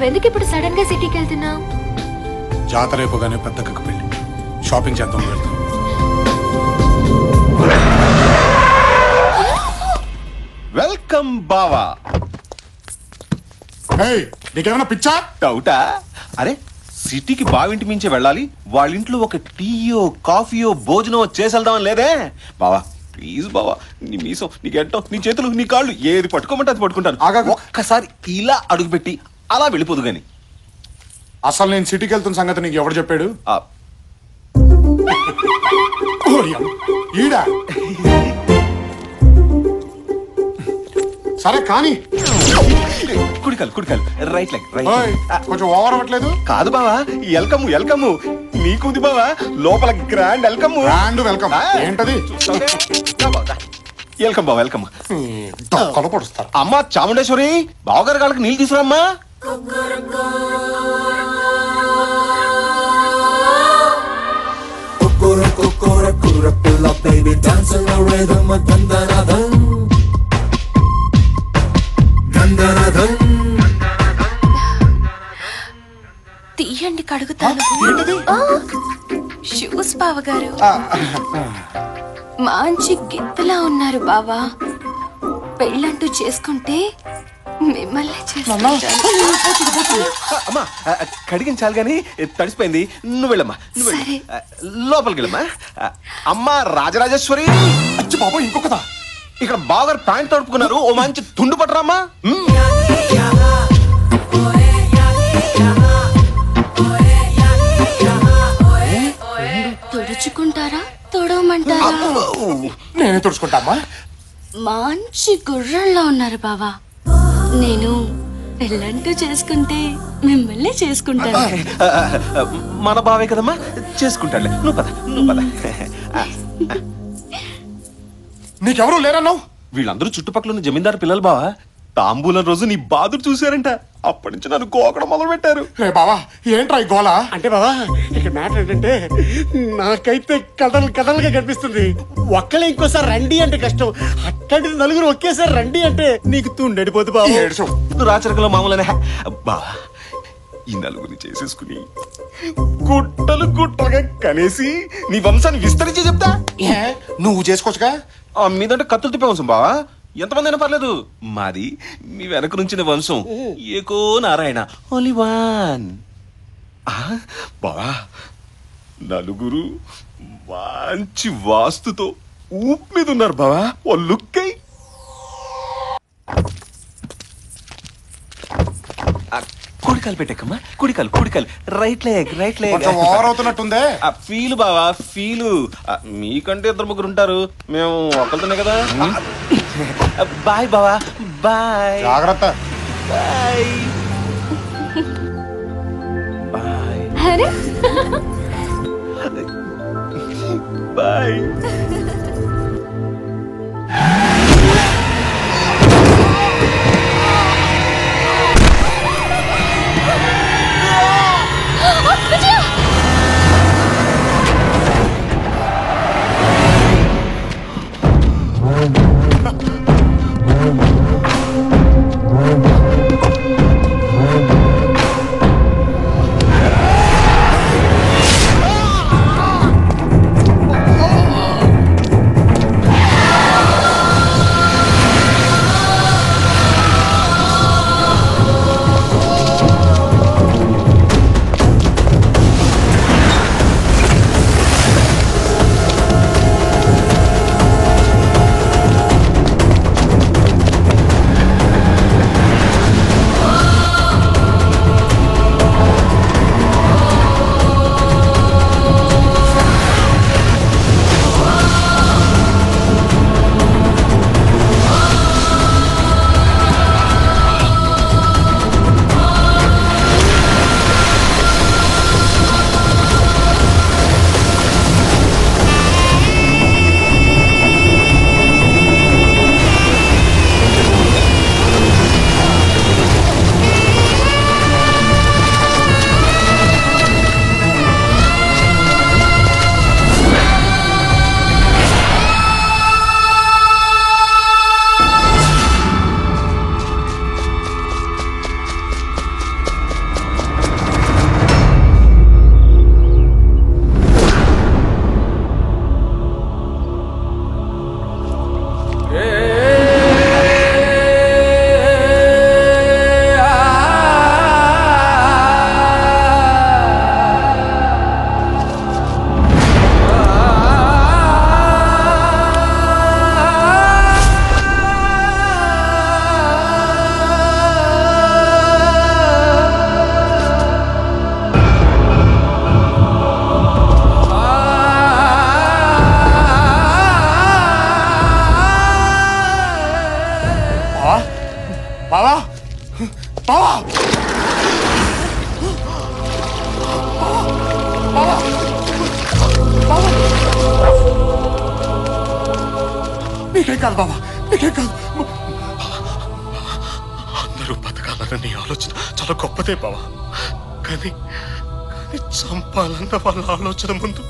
నువ్వెందుకు ఇప్పుడు సడన్ గా సిటీకి వెళ్తున్నావు? జాతర అయిపోగానే పెద్దక్కకు పెళ్ళి, షాపింగ్ చేద్దాం వెళ్తాం. వెల్కమ్ బావా. నీకేమైనా పిచ్చా? డౌటా? అరే సిటీకి బావింటి మించే వెళ్ళాలి, వాళ్ళ ఇంట్లో ఒక టీయో కాఫీయో భోజనం చేసేద్దామని లేదే బావా. ప్లీజ్ బావా, నీ మీసం, నీ గెట్టం, నీ చేతులు, నీ కాళ్ళు ఏది పట్టుకోమంటే అది పట్టుకుంటాను. ఒక్కసారి ఇలా అడుగుపెట్టి అలా వెళ్ళిపోదు గాని. అసలు నేను సిటీకి వెళ్తున్న సంగతి నీకు ఎవరు చెప్పాడు? ఈడా సరే కానీ కుడికాలు కుడికాలు, రైట్ లెగ్ రైట్. కొంచెం ఓవర్ అవ్వట్లేదు? కాదు బావా, వెల్కమ్ వెల్కమ్ నీకుంది బావా, లోపల గ్రాండ్ వెల్కమ్. గ్రాండ్ వెల్కమ్ ఏంటది? వెల్కమ్ బావా వెల్కమ్. పొడుస్తారు. అమ్మా చాముండేశ్వరి, బావగారి కాళ్ళకి నీళ్ళు తీసుకురామ్మా. తీయండి కడుగుతాను. షూస్ బావగారు మంచి గిత్తలా ఉన్నారు బావా. పెళ్ళంటూ చేసుకుంటే మిమ్మల్ని అమ్మా కడిగించాలి గాని తడిసిపోయింది. నువ్వు వెళ్ళమ్మా, నువ్వు లోపలికి వెళ్ళమ్మా. అమ్మా రాజరాజేశ్వరి. అచ్చి బాబా ఇంకొకదా? ఇక్కడ బాగా ప్యాంట్ తడుపుకున్నారు, ఓ మంచి తుండు పట్టరామ్మా. తుడుచుకుంటారా తుడవమంటారా? నేనే తుడుచుకుంటామా. మంచి గుర్రంలో ఉన్నారు బావా. నేను పెళ్ళంటూ చేసుకుంటే మిమ్మల్ని చేసుకుంటాను. మన బావే కదమ్మా, చేసుకుంటాడులే. నువ్వు పద, నువ్వు పద. నీకెవరు లేరన్నావు? వీళ్ళందరూ చుట్టుపక్కల ఉన్న జమీందారు పిల్లలు బావా. తాంబూలం రోజు నీ బాధలు చూశారంట, అప్పటి నుంచి నన్ను గోకడం మొదలు పెట్టారు. బావా ఏంట్రా ఈ గోల? అంటే బావా ఇక్కడ మ్యాటర్ ఏంటంటే, నాకైతే కథలు కథలుగా కనిపిస్తుంది. ఒక్కలే ఇంకోసారి రండి అంటే కష్టం, అట్లాంటిది నలుగురు ఒకేసారి రండి అంటే నీకు తుండడిపోదు బాబు. రాచరికంలో మామూలనే బావా. ఈ నలుగురిని చేసేసుకుని గుట్టలు గుట్టలుగా కనేసి నీ వంశాన్ని విస్తరించి చెప్తా. నువ్వు చేసుకోవచ్చుగా. మీదంటే కత్తులు తిప్పే వంశం బావా, ఎంతమంది అయినా పర్లేదు. మాది మీ వెనక నుంచిన వంశం, ఏకో నారాయణ, ఓన్లీ వన్. బావా నలుగురు మంచి వాస్తుతో ఊపు మీద ఉన్నారు బావా. ఓ లుక్ అయి కుడికాలు పెట్టకమ్మా, కుడికాలు కుడికాలు, right leg right leg. Over అవుతున్నట్టుందే. ఫీలు బావా ఫీలు. మీకంటే ఇద్దరు ముగ్గురు ఉంటారు, మేము ఒకరితోనే కదా. బాయ్ బావా, బాయ్. జాగ్రత్త. Bye bye bye. కాదు బాబా, నీకేం కాదు. అందరూ బతకాలన్న నీ ఆలోచన చాలా గొప్పదే బావా. కానీ చంపాలన్న వాళ్ళ ఆలోచన ముందు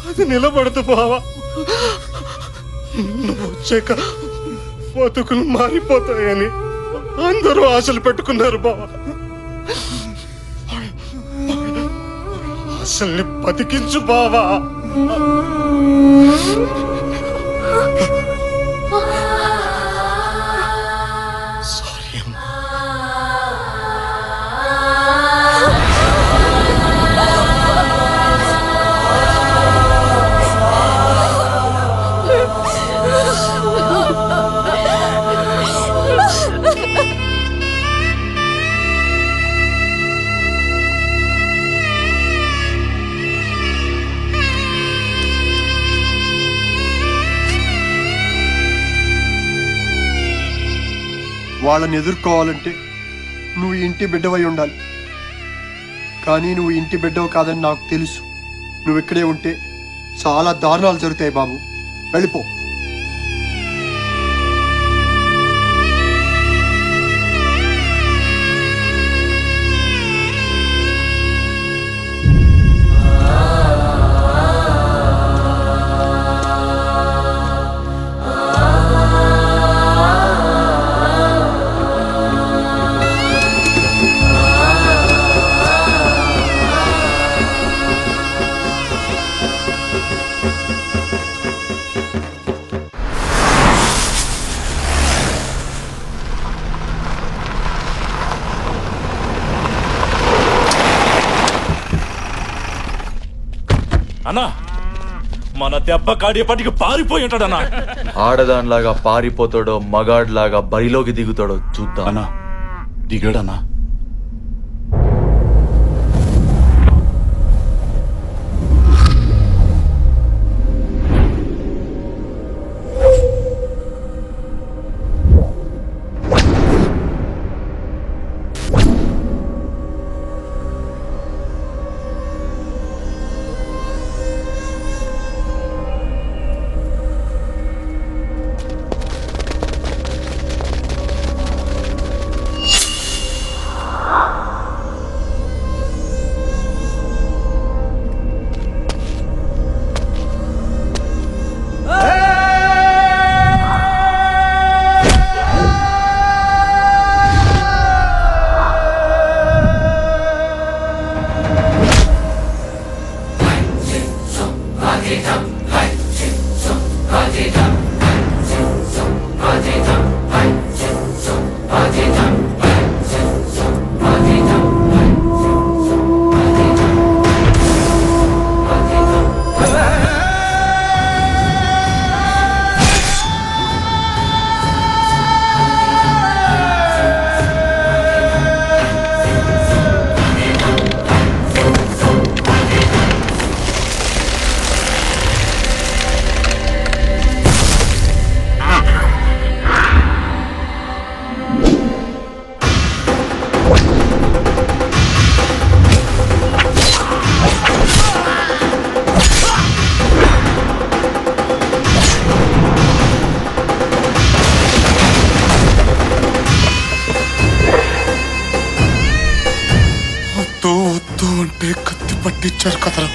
అది నిలబడదు బావా. నువ్వు వచ్చాక బతుకులు మారిపోతాయని అందరూ ఆశలు పెట్టుకున్నారు బావా. అసల్ని బతికించు బావా. సారీ అమ్మా. వాళ్ళని ఎదుర్కోవాలంటే నువ్వు ఇంటి బిడ్డవై ఉండాలి. కానీ నువ్వు ఇంటి బిడ్డవు కాదని నాకు తెలుసు. నువ్వు ఇక్కడే ఉంటే చాలా దారుణాలు జరుగుతాయి బాబు. వెళ్ళిపో. అన్నా, మన దెబ్బ కాడేపటికి పారిపోయి ఉంటాడన్నా. ఆడదానిలాగా పారిపోతాడో మగాడిలాగా బరిలోకి దిగుతాడో చూద్దాం. అన్నా దిగాడన్నా. వద్దు అంటే కత్తి పట్టించారు కదరా.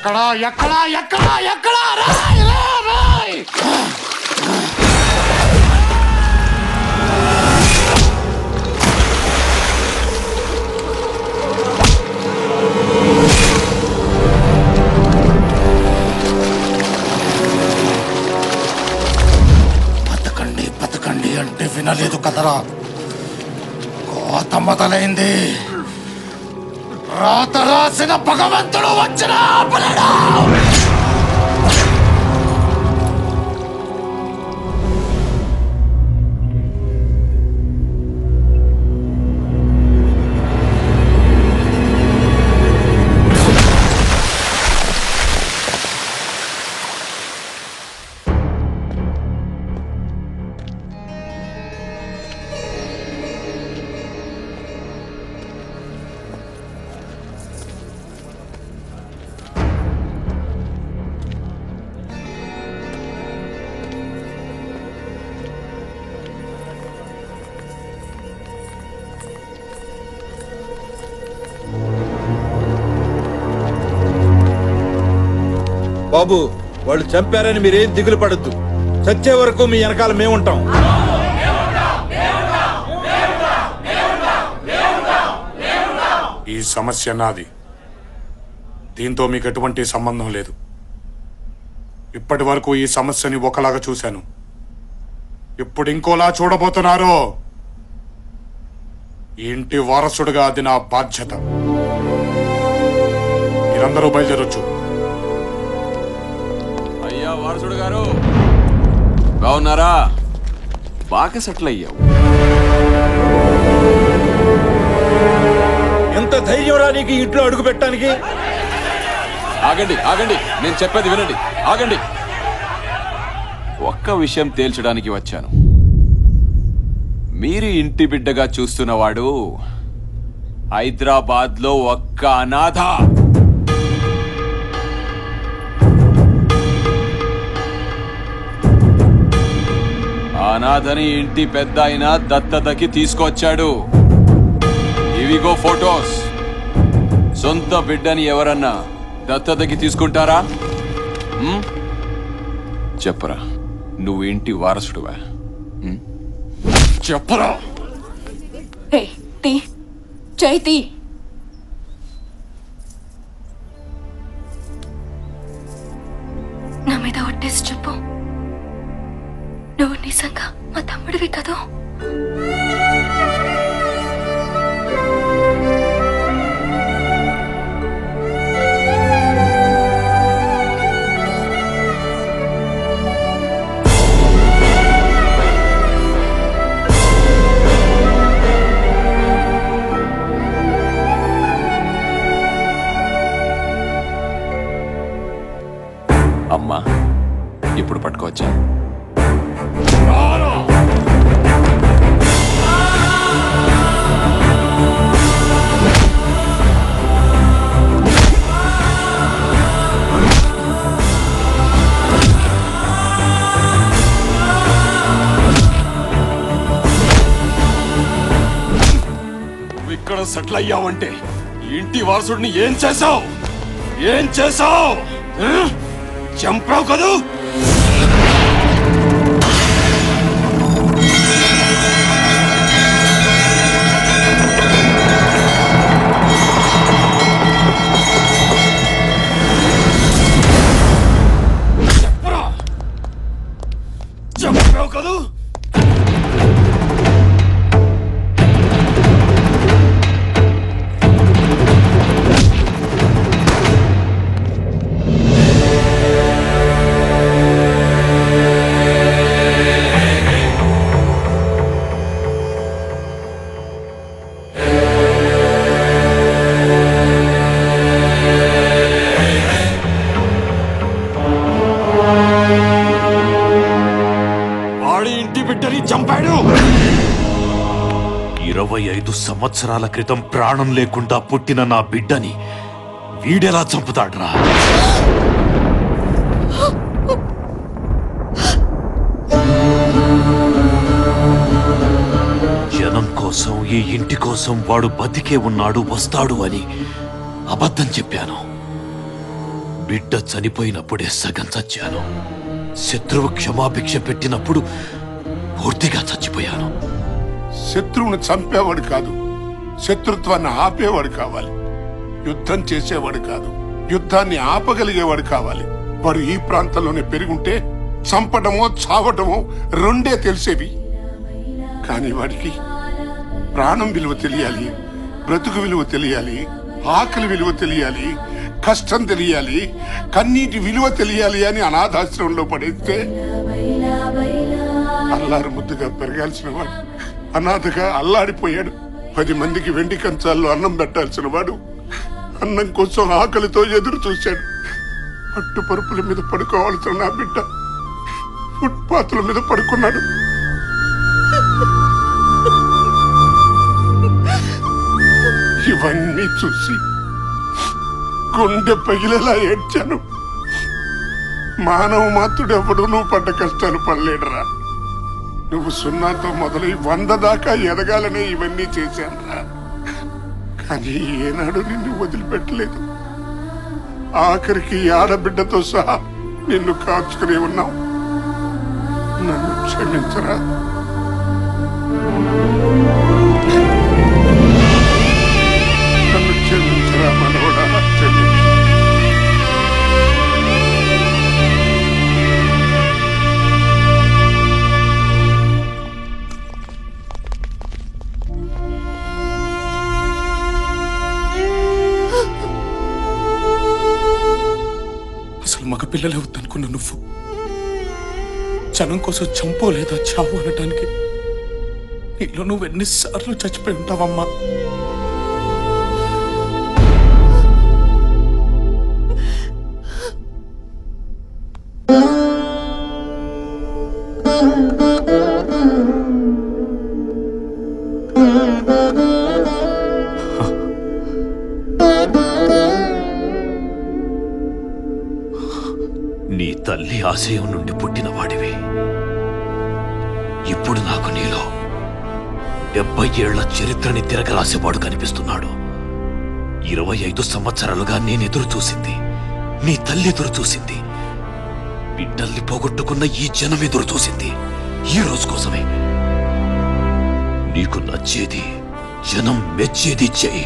ఎక్కడా ఎక్కడా ఎక్కడా ఎక్కడా రాయ్ రాయ్ బతకండి బతకండి అంటే వినలేదు కదరా. కోత మొదలైంది. రాత రాసిన భగవంతుడు వచ్చిన ఆపలేడు. బాబు, వాళ్ళు చంపారని మీరేం దిగులు పడద్దు. చచ్చే వరకు మీ వెనకాల మేముంటాం. ఈ సమస్య నాది. దీంతో మీకు ఎటువంటి సంబంధం లేదు. ఇప్పటి వరకు ఈ సమస్యని ఒకలాగా చూశాను. ఇప్పుడు ఇంకోలా చూడబోతున్నారు. ఈ ఇంటి వారసుడుగా అది నా బాధ్యత. మీరందరూ బయలుదేరొచ్చు. అయ్యా వారసుడు గారు, బాగున్నారా? బాగా సెటిల్ అయ్యావు. ఎంత ధైర్యం నీకు ఇంట్లో అడుగు పెట్టడానికి? ఆగండి ఆగండి, నేను చెప్పేది వినండి. ఆగండి. ఒక్క విషయం తేల్చడానికి వచ్చాను. మీరు ఇంటి బిడ్డగా చూస్తున్నవాడు హైదరాబాద్ లో ఒక్క అనాథ. అనాథని ఇంటి పెద్ద అయినా దత్తతకి తీసుకొచ్చాడు. ఇవిగో ఫోటోస్. సొంత బిడ్డని ఎవరన్నా దత్తతకి తీసుకుంటారా? చెప్పరా, నువ్వు ఇంటి వారసుడువా? చెప్పరా. చైతి, నా మీద ఒట్టేసి చెప్పు, నువ్వు నిజంగా మా తమ్ముడివి కదా? అమ్మా, ఇప్పుడు పట్టుకోవచ్చా? ఇక్కడ సెటిల్ అయ్యావంటే ఇంటి వారసుడిని ఏం చేసావు? ఏం చేసావు? చంపావు కదూ? చెప్పరా, చంపావు కదూ? చంపాడు. 25 సంవత్సరాల క్రితం ప్రాణం లేకుండా పుట్టిన నా బిడ్డని వీడెలా చంపుతాడ్రా? జనం కోసం, ఈ ఇంటి కోసం వాడు బతికే ఉన్నాడు, వస్తాడు అని అబద్ధం చెప్పాను. బిడ్డ చనిపోయినప్పుడే సగం చచ్చాను. శత్రువు క్షమాభిక్ష పెట్టినప్పుడు పూర్తిగా చచ్చిపోయాను. శత్రువును చంపేవాడు కాదు, శత్రుత్వాన్ని ఆపేవాడు కావాలి. యుద్ధం చేసేవాడు కాదు, యుద్ధాన్ని ఆపగలిగేవాడు కావాలి. వాడు ఈ ప్రాంతంలోనే పెరుగుంటే చంపడమో చావటమో రెండే తెలిసేవి. కానీ వాడికి ప్రాణం విలువ తెలియాలి, బ్రతుకు విలువ తెలియాలి, ఆకలి విలువ తెలియాలి, కష్టం తెలియాలి, కన్నీటి విలువ తెలియాలి అని అనాథాశ్రమంలో పడేస్తే అల్లారు ముద్దుగా పెరగాల్సిన వాడు అనాథగా అల్లాడిపోయాడు. 10 మందికి వెండి కంచాల్లో అన్నం పెట్టాల్సిన వాడు అన్నం కోసం ఆకలితో ఎదురు చూశాడు. పట్టు పరుపుల మీద పడుకోవాల్సిన నా బిడ్డ ఫుట్పాత్ల మీద పడుకున్నాడు. ఇవన్నీ చూసి గుండె పగిలేలా ఏడ్చాను. మానవ మాతృడెవడు నువ్వు పడ్డ కష్టాలు పడలేడురా. నువ్వు 0తో మొదలై 100 దాకా ఎదగాలనే ఇవన్నీ చేశానురా. కానీ ఏనాడు నిన్ను వదిలిపెట్టలేదు. ఆఖరికి ఆడబిడ్డతో సహా నిన్ను కాచుకునే ఉన్నావు. నన్ను క్షమించరా. నన్ను క్షమించరా మనోడా, క్షమించు. అసలు మగ పిల్లలే వద్దనుకున్న నువ్వు జనం కోసం చంపో లేదా చావు అనటానికి నీలో నువ్వు ఎన్నిసార్లు చచ్చిపోయి ఉంటావమ్మా. నీ తల్లి ఆశయం నుండి పుట్టిన వాడివి. ఇప్పుడు నాకు నీలో 70 ఏళ్ల చరిత్రని తిరగరాసేవాడు కనిపిస్తున్నాడు. 25 సంవత్సరాలుగా నేనెదురు చూసింది, నీ తల్లి ఎదురు చూసింది, బిడ్డల్ని పోగొట్టుకున్న ఈ జనం ఎదురు చూసింది ఈ రోజు కోసమే. నీకు నచ్చేది, జనం మెచ్చేది చెయ్యి.